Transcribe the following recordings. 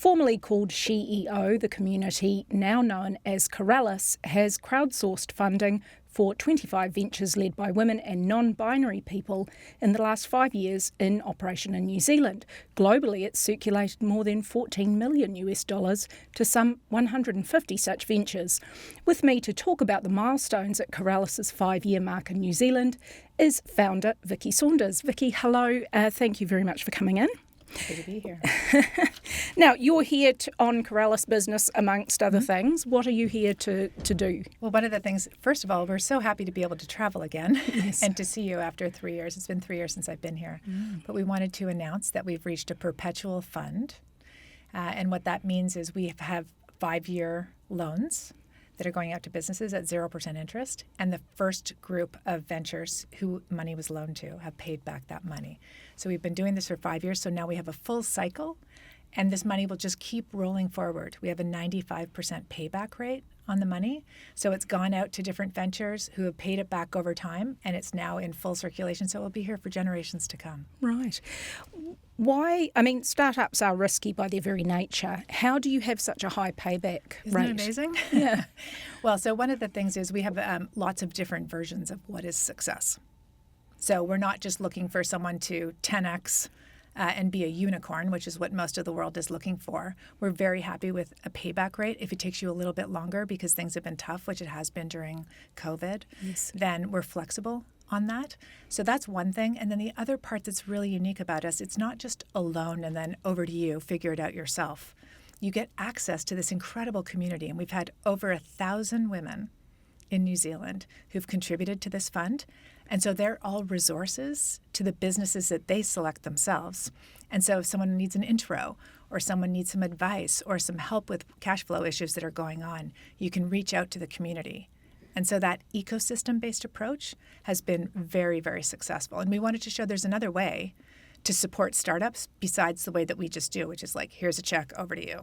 Formerly called SheEO, the community, now known as Coralus, has crowdsourced funding for 25 ventures led by women and non-binary people in the last 5 years in operation in New Zealand. Globally, it's circulated more than $14 million to some 150 such ventures. With me to talk about the milestones at Coralus' 5-year mark in New Zealand is founder Vicki Saunders. Vicki, hello. Thank you very much for coming in. Happy to be here. Now, you're here on Coralus Business, amongst other things. What are you here to do? Well, one of the things, first of all, we're so happy to be able to travel again Yes. and to see you after 3 years. It's been 3 years since I've been here. But we wanted to announce that we've reached a perpetual fund. And what that means is we have 5-year loans that are going out to businesses at 0% interest. And the first group of ventures who money was loaned to have paid back that money. So we've been doing this for 5 years. So now we have a full cycle, and this money will just keep rolling forward. We have a 95% payback rate on the money. So it's gone out to different ventures who have paid it back over time, and it's now in full circulation. So it will be here for generations to come. Right. Why? I mean, startups are risky by their very nature. How do you have such a high payback Isn't rate? it amazing? Yeah. Well, so one of the things is we have lots of different versions of what is success. So we're not just looking for someone to 10x and be a unicorn, which is what most of the world is looking for. We're very happy with a payback rate. If it takes you a little bit longer because things have been tough, which it has been during COVID, Yes. then we're flexible on that. So that's one thing. And then the other part that's really unique about us, it's not just a loan and then over to you, figure it out yourself. You get access to this incredible community. And we've had over 1,000 women in New Zealand who've contributed to this fund. And so they're all resources to the businesses that they select themselves. And so if someone needs an intro or someone needs some advice or some help with cash flow issues that are going on, you can reach out to the community. And so that ecosystem-based approach has been very, very successful. And we wanted to show there's another way to support startups besides the way that we just do, which is like, here's a check, over to you.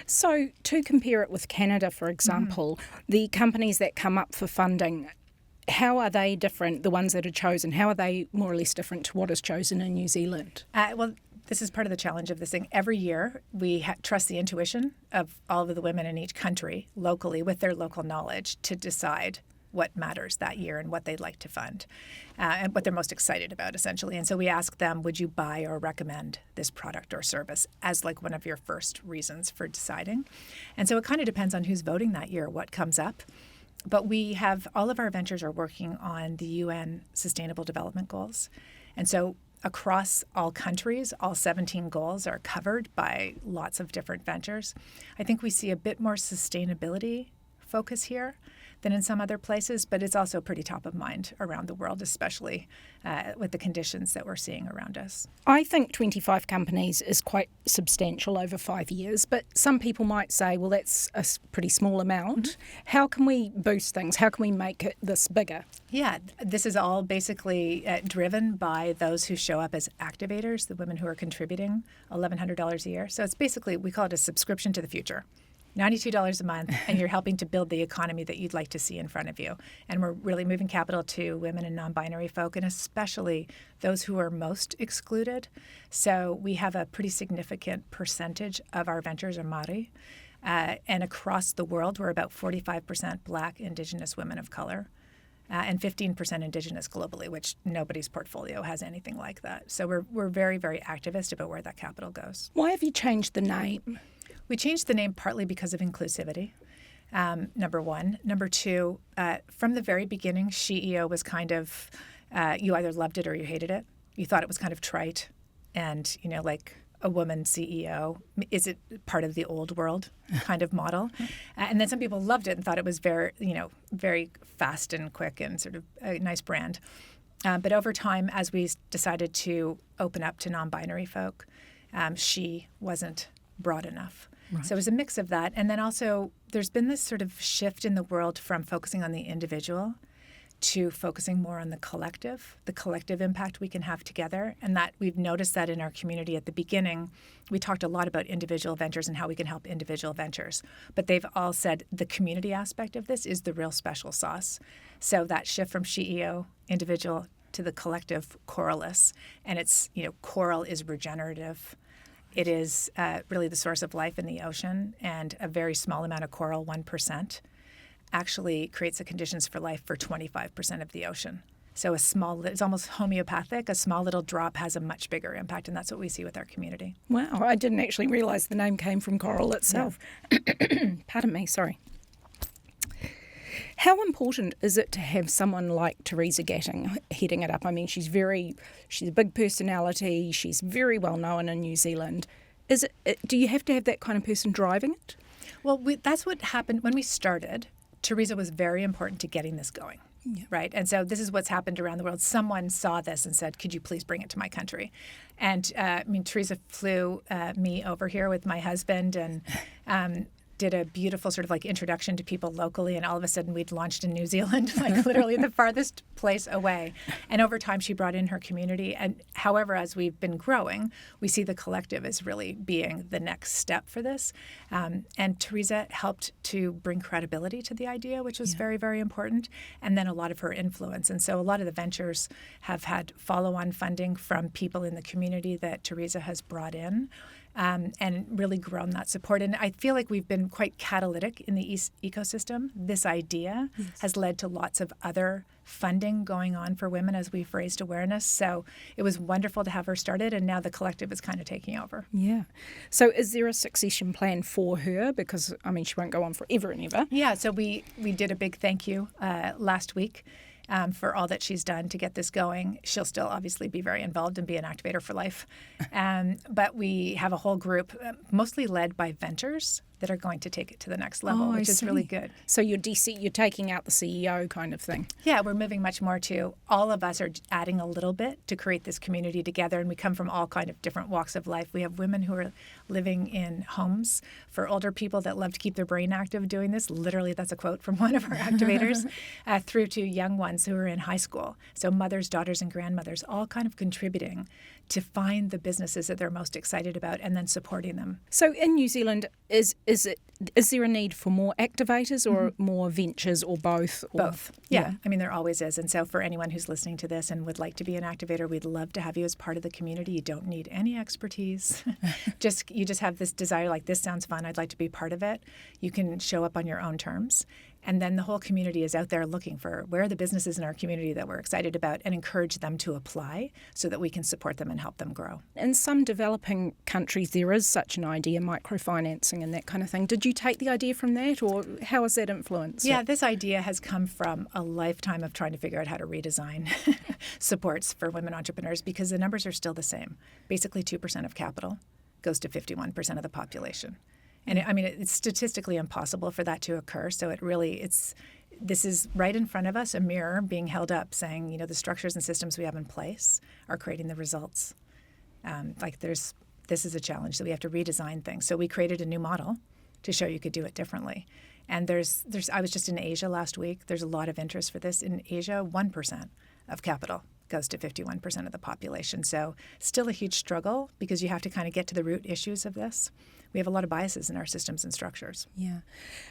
So to compare it with Canada, for example, the companies that come up for funding, how are they different, the ones that are chosen? How are they more or less different to what is chosen in New Zealand? Well, this is part of the challenge of this thing. Every year, we trust the intuition of all of the women in each country locally with their local knowledge to decide what matters that year and what they'd like to fund and what they're most excited about, essentially. And so we ask them, would you buy or recommend this product or service as like one of your first reasons for deciding? And so it kind of depends on who's voting that year, what comes up. But we have, all of our ventures are working on the UN Sustainable Development Goals. And so across all countries, all 17 goals are covered by lots of different ventures. I think we see a bit more sustainability focus here than in some other places, but it's also pretty top of mind around the world, especially with the conditions that we're seeing around us. I think 25 companies is quite substantial over 5 years, but some people might say, well, that's a pretty small amount. How can we boost things? How can we make this bigger? Yeah, this is all basically driven by those who show up as activators, the women who are contributing $1,100 a year. So it's basically, we call it a subscription to the future. $92 a month, and you're helping to build the economy that you'd like to see in front of you. And we're really moving capital to women and non-binary folk, and especially those who are most excluded. So we have a pretty significant percentage of our ventures are Māori. And across the world, we're about 45% Black, Indigenous women of color, and 15% Indigenous globally, which nobody's portfolio has anything like that. So we're very, very activist about where that capital goes. Why have you changed the name? We changed the name partly because of inclusivity, number one. Number two, from the very beginning, SheEO was kind of, you either loved it or you hated it. You thought it was kind of trite and, like a woman CEO. Is it part of the old world kind of model? And then some people loved it and thought it was very, very fast and quick and sort of a nice brand. But over time, as we decided to open up to non-binary folk, she wasn't broad enough. Right. So it was a mix of that. And then also there's been this sort of shift in the world from focusing on the individual to focusing more on the collective impact we can have together. And that we've noticed that in our community at the beginning, we talked a lot about individual ventures and how we can help individual ventures. But they've all said the community aspect of this is the real special sauce. So that shift from SheEO, individual, to the collective Coralus. And it's, coral is regenerative. It is really the source of life in the ocean, and a very small amount of coral, 1%, actually creates the conditions for life for 25% of the ocean. So it's almost homeopathic. A small little drop has a much bigger impact, and that's what we see with our community. Wow, I didn't actually realise the name came from coral itself. Yeah. Pardon me, sorry. How important is it to have someone like Teresa Gatting heading it up? I mean, she's a big personality. She's very well known in New Zealand. Do you have to have that kind of person driving it? Well, that's what happened when we started. Teresa was very important to getting this going. Yeah. Right. And so this is what's happened around the world. Someone saw this and said, could you please bring it to my country? And Teresa flew me over here with my husband and did a beautiful sort of like introduction to people locally, and all of a sudden we'd launched in New Zealand, like literally the farthest place away. And over time she brought in her community. And however, as we've been growing, we see the collective as really being the next step for this. And Teresa helped to bring credibility to the idea, which was very, very important, and then a lot of her influence. And so a lot of the ventures have had follow-on funding from people in the community that Teresa has brought in. And really grown that support. And I feel like we've been quite catalytic in the ecosystem. This idea has led to lots of other funding going on for women as we've raised awareness. So it was wonderful to have her started, and now the collective is kind of taking over. Yeah. So is there a succession plan for her? Because, I mean, she won't go on forever and ever. Yeah, so we did a big thank you last week. For all that she's done to get this going. She'll still obviously be very involved and be an activator for life. But we have a whole group, mostly led by ventures, that are going to take it to the next level, which is really good. So you're taking out the CEO kind of thing. Yeah, we're moving much more to all of us are adding a little bit to create this community together, and we come from all kind of different walks of life. We have women who are living in homes for older people that love to keep their brain active doing this. Literally, that's a quote from one of our activators, through to young ones who are in high school. So mothers, daughters, and grandmothers all kind of contributing to find the businesses that they're most excited about and then supporting them. So in New Zealand, is there a need for more activators or more ventures or both? Both. Yeah. I mean, there always is. And so for anyone who's listening to this and would like to be an activator, we'd love to have you as part of the community. You don't need any expertise. You just have this desire, like, this sounds fun, I'd like to be part of it. You can show up on your own terms. And then the whole community is out there looking for where are the businesses in our community that we're excited about, and encourage them to apply so that we can support them and help them grow. In some developing countries, there is such an idea, microfinancing and that kind of thing. Did you take the idea from that, or how has that influenced it? Yeah, this idea has come from a lifetime of trying to figure out how to redesign supports for women entrepreneurs, because the numbers are still the same. Basically 2% of capital goes to 51% of the population. And it's statistically impossible for that to occur. So this is right in front of us, a mirror being held up saying, the structures and systems we have in place are creating the results. This is a challenge that we have to redesign things. So we created a new model to show you could do it differently. And I was just in Asia last week. There's a lot of interest for this. In Asia, 1% of capital goes to 51% of the population. So still a huge struggle, because you have to kind of get to the root issues of this. We have a lot of biases in our systems and structures. Yeah.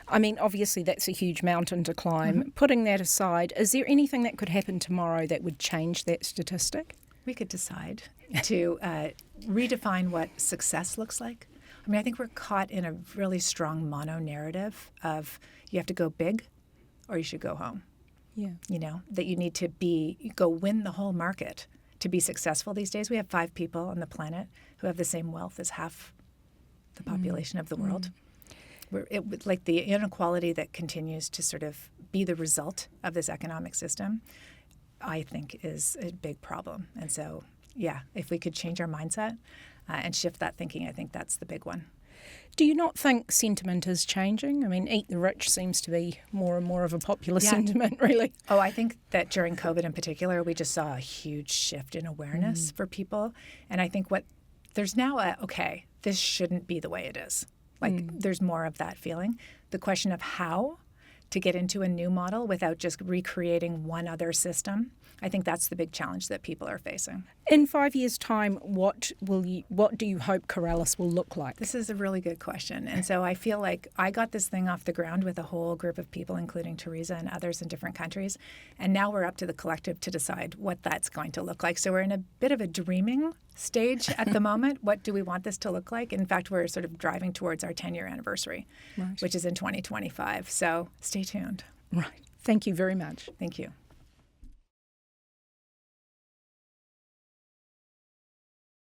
I mean, obviously that's a huge mountain to climb. Putting that aside, is there anything that could happen tomorrow that would change that statistic? We could decide to redefine what success looks like. I mean, I think we're caught in a really strong mono-narrative of you have to go big or you should go home. Yeah. That you need to go win the whole market to be successful these days. We have 5 people on the planet who have the same wealth as half the population of the world. Like the inequality that continues to sort of be the result of this economic system, I think is a big problem. And so, if we could change our mindset and shift that thinking, I think that's the big one. Do you not think sentiment is changing? I mean, eat the rich seems to be more and more of a popular sentiment, really. Oh, I think that during COVID in particular, we just saw a huge shift in awareness for people. And I think there's now this shouldn't be the way it is. There's more of that feeling. The question of how to get into a new model without just recreating one other system, I think that's the big challenge that people are facing. In 5 years' time, what do you hope Coralus will look like? This is a really good question. And so I feel like I got this thing off the ground with a whole group of people, including Teresa and others in different countries. And now we're up to the collective to decide what that's going to look like. So we're in a bit of a dreaming stage at the moment. What do we want this to look like? In fact, we're sort of driving towards our 10-year anniversary, Right. which is in 2025. So stay tuned. Right. Thank you very much. Thank you.